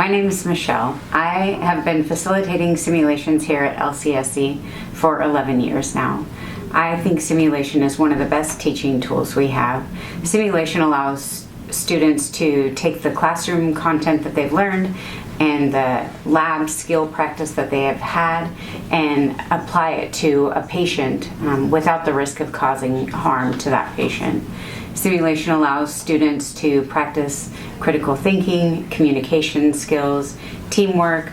My name is Michelle. I have been facilitating simulations here at LCSC for 11 years now. I think simulation is one of the best teaching tools we have. Simulation allows students to take the classroom content that they've learned and the lab skill practice that they have had and apply it to a patient without the risk of causing harm to that patient. Simulation allows students to practice critical thinking, communication skills, teamwork.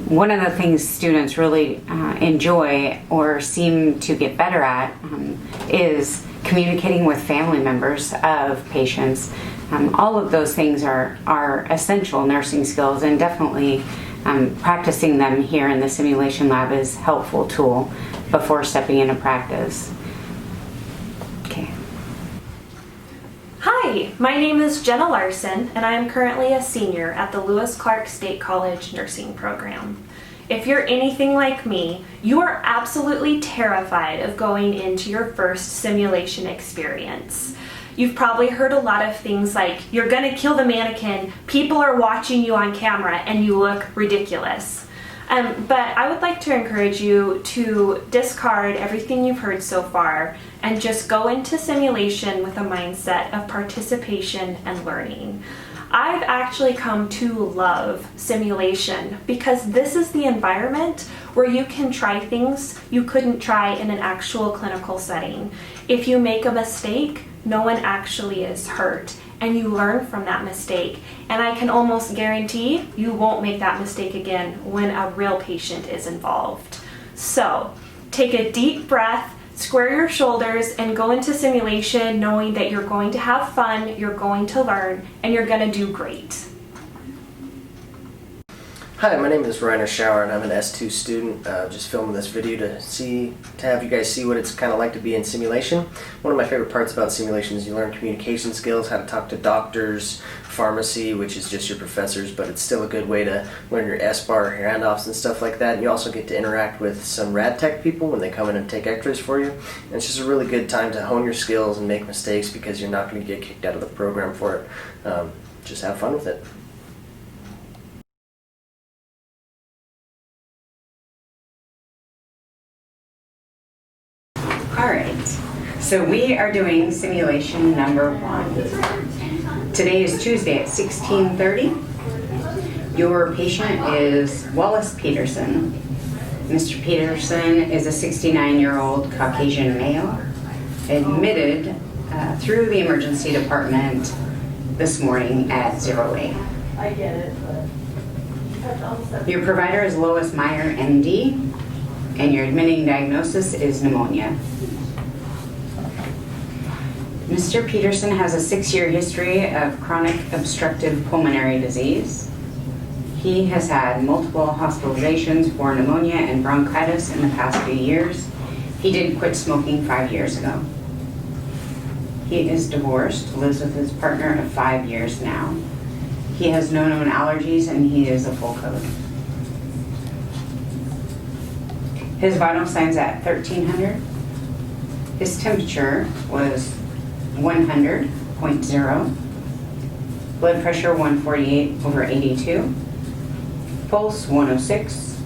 One of the things students really enjoy or seem to get better at is communicating with family members of patients. All of those things are essential nursing skills, and definitely practicing them here in the simulation lab is a helpful tool before stepping into practice. Okay. Hi, my name is Jenna Larson, and I am currently a senior at the Lewis Clark State College nursing program. If you're anything like me, you are absolutely terrified of going into your first simulation experience. You've probably heard a lot of things like, you're gonna kill the mannequin, people are watching you on camera, and you look ridiculous. But I would like to encourage you to discard everything you've heard so far and just go into simulation with a mindset of participation and learning. I've actually come to love simulation because this is the environment where you can try things you couldn't try in an actual clinical setting. If you make a mistake, no one actually is hurt, and you learn from that mistake. And I can almost guarantee you won't make that mistake again when a real patient is involved. So take a deep breath, square your shoulders, and go into simulation knowing that you're going to have fun, you're going to learn, and you're going to do great. Hi, my name is Reiner Schauer, and I'm an S2 student. Just filming this video to have you guys see what it's kind of like to be in simulation. One of my favorite parts about simulation is you learn communication skills, how to talk to doctors, pharmacy, which is just your professors, but it's still a good way to learn your SBAR, your handoffs, and stuff like that. And you also get to interact with some rad tech people when they come in and take x-rays for you. And it's just a really good time to hone your skills and make mistakes because you're not going to get kicked out of the program for it. Just have fun with it. Alright, so we are doing simulation number 1. Today is Tuesday at 16:30. Your patient is Wallace Peterson. Mr. Peterson is a 69-year-old Caucasian male, admitted through the emergency department this morning at 08. I get it, but Your provider is Lois Meyer, MD, and your admitting diagnosis is pneumonia. Mr. Peterson has a 6-year history of chronic obstructive pulmonary disease. He has had multiple hospitalizations for pneumonia and bronchitis in the past few years. He did quit smoking 5 years ago. He is divorced, lives with his partner of 5 years now. He has no known allergies, and he is a full code. His vital signs at 1300. His temperature was 100.0. Blood pressure 148/82. Pulse 106.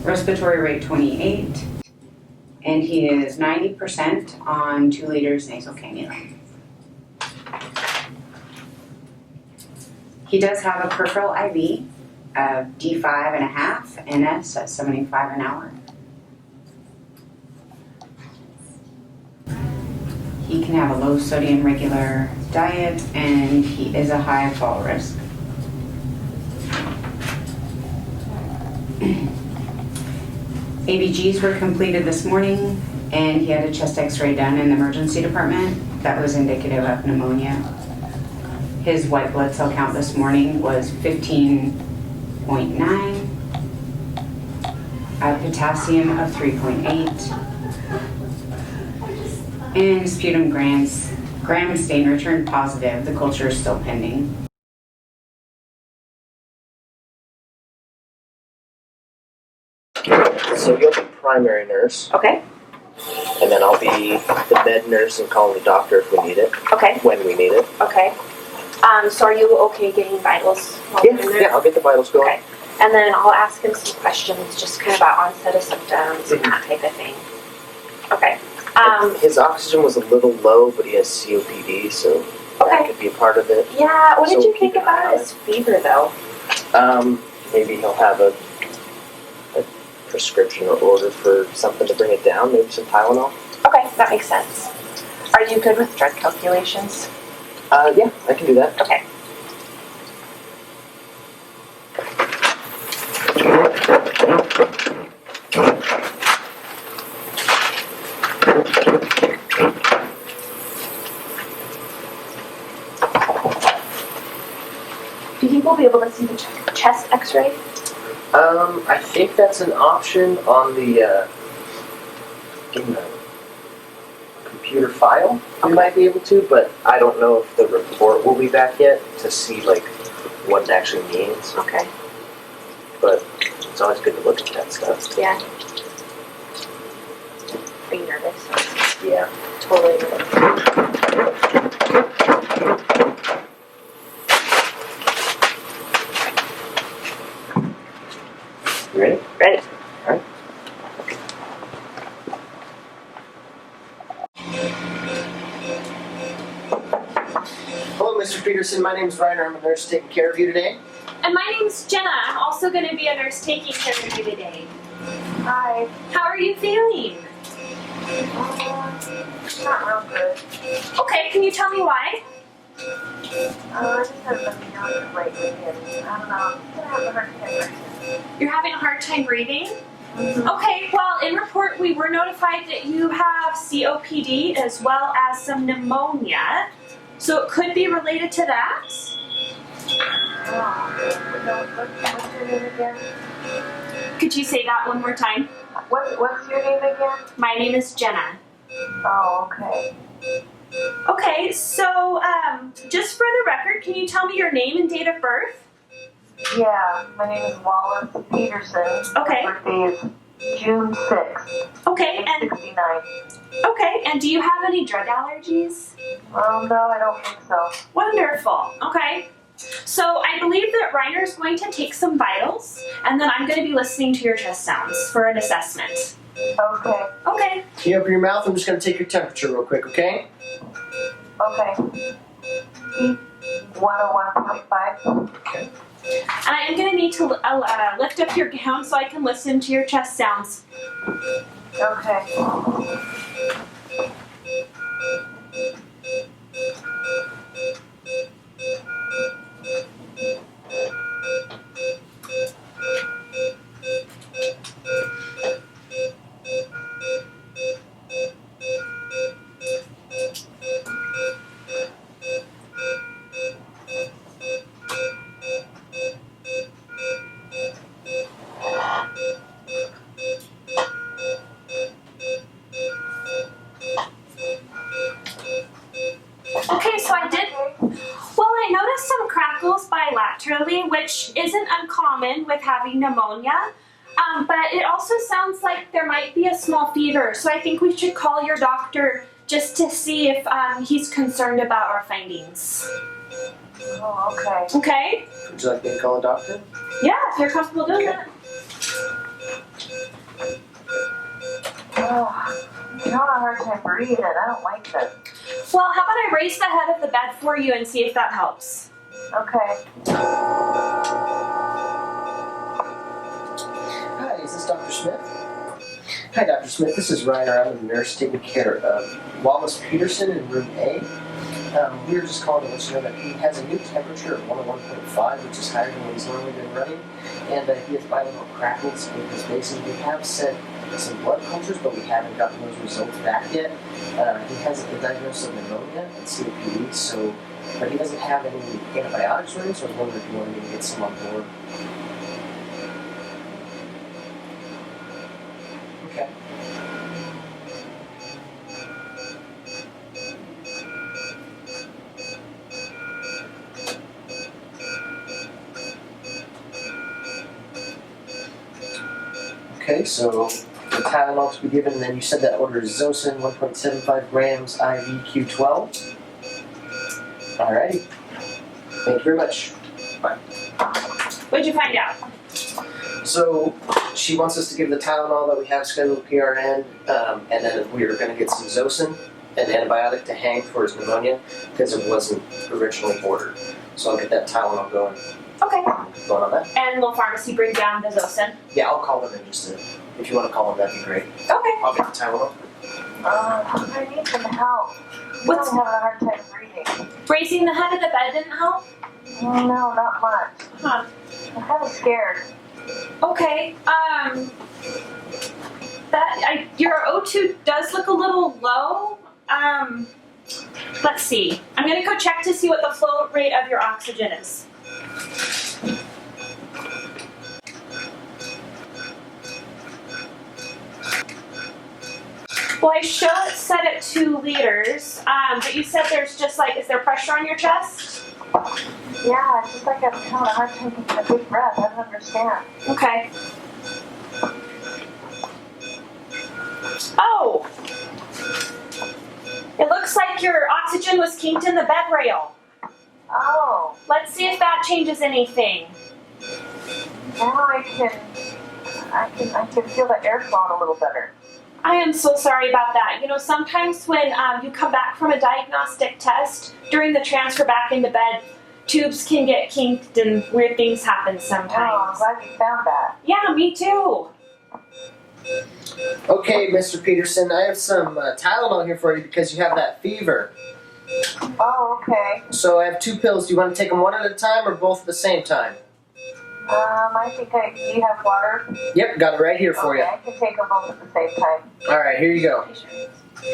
Respiratory rate 28. And he is 90% on 2 liters nasal cannula. He does have a peripheral IV of D5.5 NS at 75 an hour. He can have a low sodium regular diet, and he is a high fall risk. ABGs were completed this morning, and he had a chest x-ray done in the emergency department that was indicative of pneumonia. His white blood cell count this morning was 15.9, a potassium of 3.8, and sputum gram stain returned positive. The culture is still pending. So you'll be primary nurse, Okay? and then I'll be the med nurse and call the doctor if we need it, Okay. when we need it. Okay. So are you okay getting vitals while we're in there? Yeah, I'll get the vitals going. Okay. And then I'll ask him some questions, just kind of about onset of symptoms and that type of thing. Okay. His oxygen was a little low, but he has COPD, so that could be a part of it. Yeah, what did So you think about his fever though? Maybe he'll have a prescription or order for something to bring it down, maybe some Tylenol. Okay, that makes sense. Are you good with drug calculations? Yeah, I can do that. Okay. Do you think we'll be able to see the chest x-ray? I think that's an option on the in the computer file. We might be able to, but I don't know if the report will be back yet to see like what it actually means. Okay. But it's always good to look at that stuff. Yeah. Are you nervous? Yeah. Totally nervous. You ready? Ready. All right. Hello, Mr. Peterson. My name is Reiner. I'm a nurse taking care of you today. And my name's Jenna. I'm also going to be a nurse taking care of you today. Hi. How are you feeling? Not real good. Okay, can you tell me why? I just haven't been feeling lately, and I don't know. I'm gonna have a hard time breathing. You're having a hard time breathing? Okay, well, in report, we were notified that you have COPD as well as some pneumonia. So it could be related to that. What's your name again? Could you say that one more time? What's your name again? My name is Jenna. Oh, okay. Okay, so just for the record, can you tell me your name and date of birth? Yeah, my name is Wallace Peterson. Okay. My birthday is June 6th. Okay, and 69. okay, and do you have any drug allergies? Oh, no, I don't think so. Wonderful. Okay. So I believe that Reiner's going to take some vitals, and then I'm going to be listening to your chest sounds for an assessment. Okay. Okay. Can you open your mouth? I'm just going to take your temperature real quick, okay? Okay. 101.5. Okay. And I am going to need to lift up your gown so I can listen to your chest sounds. Okay. Okay, so I did. Well, I noticed some crackles bilaterally, which isn't uncommon with having pneumonia. But it also sounds like there might be a small fever, so I think we should call your doctor just to see if he's concerned about our findings. Oh, okay. Okay? Would you like me to call a doctor? Yeah, if you're comfortable doing that. Oh, I'm having a hard time breathing. I don't like this. Well, how about I raise the head of the bed for you and see if that helps? Okay. Hi, is this Dr. Smith? Hi, Dr. Smith. This is Reiner. I'm a nurse taking care of Wallace Peterson in room A. We were just calling to let you know that he has a new temperature of 101.5, which is higher than what he's normally been running, and he has bilateral crackles in his basin. We have sent some blood cultures, but we haven't gotten those results back yet. He has a diagnosis of pneumonia and COPD, so, but he doesn't have any antibiotics or anything, so I was wondering if you wanted me to get some on board. Okay. Okay, so the Tylenol to be given, and then you said that order is Zosyn, 1.75 grams, IV Q12. Alrighty. Thank you very much. Bye. What'd you find out? So she wants us to give the Tylenol that we have scheduled PRN, and then we are going to get some Zosyn, an antibiotic to Hank for his pneumonia, because it wasn't originally ordered. So I'll get that Tylenol going Okay. on that. And will pharmacy bring down the Zosyn? Yeah, I'll call them in just a, if you want to call them, that'd be great. Okay. I'll get the Tylenol. I need some help. What's I'm having a hard time breathing. raising the head of the bed didn't help? No, not much. Huh. I'm kind of scared. Okay. Your O2 does look a little low. Let's see. I'm gonna go check to see what the flow rate of your oxygen is. Well, I show it set at 2 liters, but you said there's just like, is there pressure on your chest? Yeah, it's just like I'm having a hard time taking a big breath. I don't understand. Okay. Oh! It looks like your oxygen was kinked in the bed rail. Oh, Let's see if that changes anything. now I can feel the air flowing a little better. I am so sorry about that. You know, sometimes when you come back from a diagnostic test, during the transfer back into bed, tubes can get kinked and weird things happen Oh, I'm sometimes. glad you found that. Yeah, me too. Okay, Mr. Peterson, I have some Tylenol here for you because you have that fever. Oh, okay. So I have 2 pills. Do you want to take them one at a time or both at the same time? I think do you have water? Yep, got it right here for Okay, you. I can take them both at the same time. All right, here you go. Patience.